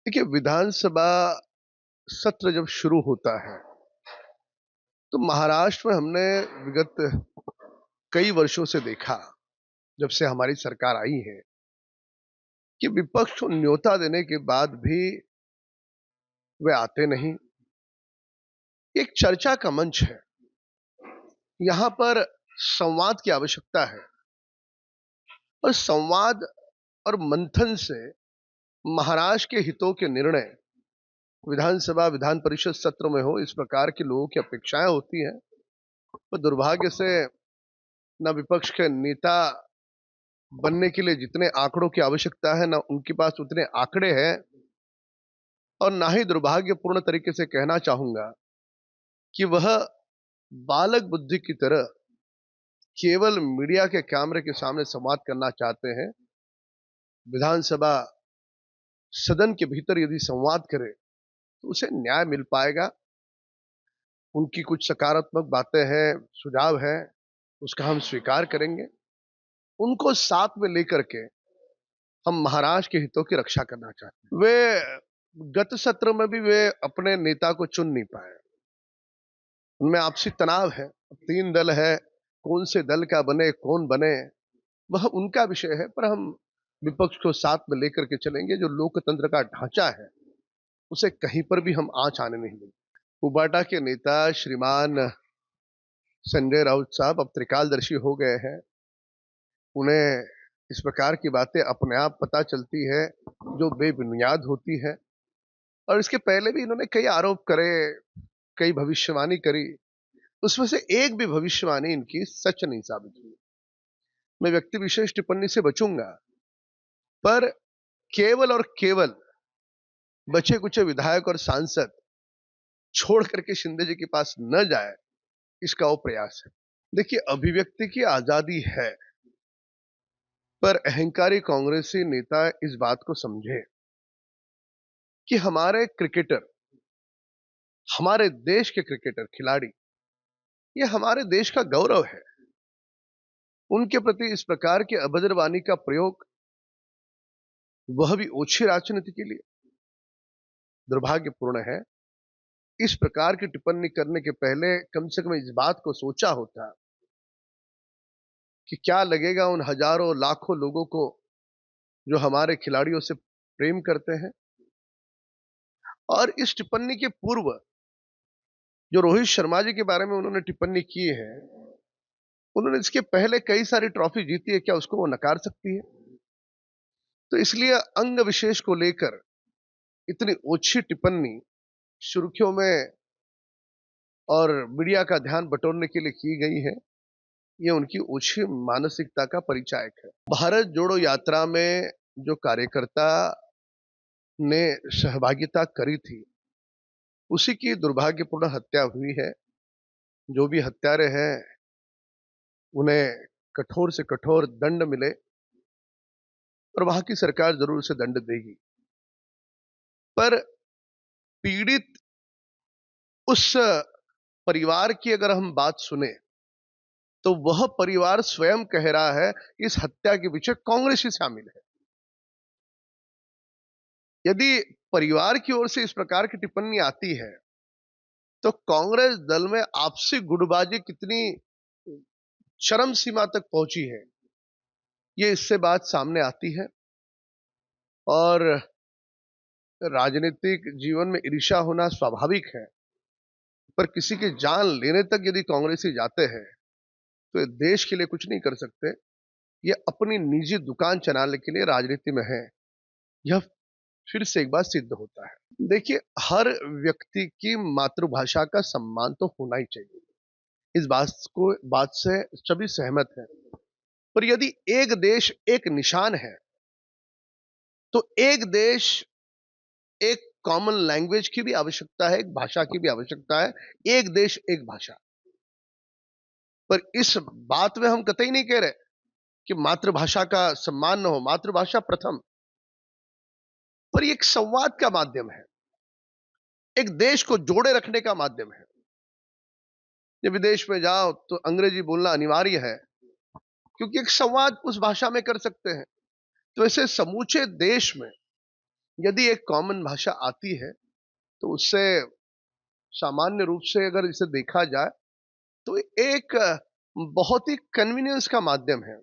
देखिए, विधानसभा सत्र जब शुरू होता है, तो महाराष्ट्र में हमने विगत कई वर्षों से देखा, जब से हमारी सरकार आई है, कि विपक्ष को न्योता देने के बाद भी वे आते नहीं। एक चर्चा का मंच है, यहाँ पर संवाद की आवश्यकता है और संवाद और मंथन से महाराष्ट्र के हितों के निर्णय विधानसभा, विधान परिषद सत्र में हो, इस प्रकार की लोगों की अपेक्षाएं होती हैं। पर दुर्भाग्य से न विपक्ष के नेता बनने के लिए जितने आंकड़ों की आवश्यकता है, ना उनके पास उतने आंकड़े हैं और ना ही दुर्भाग्यपूर्ण तरीके से कहना चाहूँगा कि वह बालक बुद्धि की तरह केवल मीडिया के कैमरे के सामने संवाद करना चाहते हैं। विधानसभा सदन के भीतर यदि संवाद करे, तो उसे न्याय मिल पाएगा। उनकी कुछ सकारात्मक बातें हैं, सुझाव हैं, उसका हम स्वीकार करेंगे। उनको साथ में लेकर के हम महाराष्ट्र के हितों की रक्षा करना चाहते हैं। वे गत सत्र में भी वे अपने नेता को चुन नहीं पाए। उनमें आपसी तनाव है। 3 दल है, कौन से दल का बने, कौन बने, वह उनका विषय है, पर हम विपक्ष को साथ में लेकर के चलेंगे। जो लोकतंत्र का ढांचा है, उसे कहीं पर भी हम आँच आने नहीं देंगे। उबाटा के नेता श्रीमान संजय राउत साहब अब त्रिकालदर्शी हो गए हैं। उन्हें इस प्रकार की बातें अपने आप पता चलती है, जो बेबुनियाद होती है। और इसके पहले भी इन्होंने कई आरोप करे, कई भविष्यवाणी करी। उसमें से एक भी भविष्यवाणी इनकी सच नहीं साबित हुई। मैं व्यक्ति विशेष टिप्पणी से बचूंगा, पर केवल और केवल बचे कुचे विधायक और सांसद छोड़ करके शिंदे जी के पास न जाए, इसका वो प्रयास है। देखिए, अभिव्यक्ति की आजादी है, पर अहंकारी कांग्रेसी नेता इस बात को समझे कि हमारे क्रिकेटर, हमारे देश के क्रिकेटर खिलाड़ी, ये हमारे देश का गौरव है। उनके प्रति इस प्रकार की अभद्र वाणी का प्रयोग, वह भी ओछी राजनीति के लिए, दुर्भाग्यपूर्ण है। इस प्रकार की टिप्पणी करने के पहले कम से कम इस बात को सोचा होता कि क्या लगेगा उन हजारों लाखों लोगों को जो हमारे खिलाड़ियों से प्रेम करते हैं। और इस टिप्पणी के पूर्व जो रोहित शर्मा जी के बारे में उन्होंने टिप्पणी की है, उन्होंने इसके पहले कई सारी ट्रॉफी जीती है, क्या उसको वो नकार सकती है? तो इसलिए अंग विशेष को लेकर इतनी ओछी टिप्पणी सुर्खियों में और मीडिया का ध्यान बटोरने के लिए की गई है, ये उनकी ओछी मानसिकता का परिचायक है। भारत जोड़ो यात्रा में जो कार्यकर्ता ने सहभागिता करी थी, उसी की दुर्भाग्यपूर्ण हत्या हुई है। जो भी हत्यारे हैं, उन्हें कठोर से कठोर दंड मिले और वहां की सरकार जरूर उसे दंड देगी। पर पीड़ित उस परिवार की अगर हम बात सुने, तो वह परिवार स्वयं कह रहा है कि इस हत्या के पीछे कांग्रेस ही शामिल है। यदि परिवार की ओर से इस प्रकार की टिप्पणी आती है, तो कांग्रेस दल में आपसी गुटबाजी कितनी चरम सीमा तक पहुंची है, ये इससे बात सामने आती है। और राजनीतिक जीवन में ईर्ष्या होना स्वाभाविक है, पर किसी की जान लेने तक यदि कांग्रेसी जाते हैं, तो ये देश के लिए कुछ नहीं कर सकते। ये अपनी निजी दुकान चलाने के लिए राजनीति में है। यह फिर से एक बार सिद्ध होता है। देखिए, हर व्यक्ति की मातृभाषा का सम्मान तो होना ही चाहिए। इस बात से सभी सहमत हैं। पर यदि एक देश एक निशान है, तो एक देश एक कॉमन लैंग्वेज की भी आवश्यकता है, एक भाषा की भी आवश्यकता है। एक देश एक भाषा। पर इस बात में हम कतई नहीं कह रहे कि मातृभाषा का सम्मान न हो, मातृभाषा प्रथम। पर ये एक संवाद का माध्यम है, एक देश को जोड़े रखने का माध्यम है। जब विदेश में जाओ तो अंग्रेजी बोलना अनिवार्य है, क्योंकि एक संवाद उस भाषा में कर सकते हैं। तो ऐसे समूचे देश में यदि एक कॉमन भाषा आती है, तो उससे सामान्य रूप से अगर इसे देखा जाए, तो एक बहुत ही कन्वीनियंस का माध्यम है।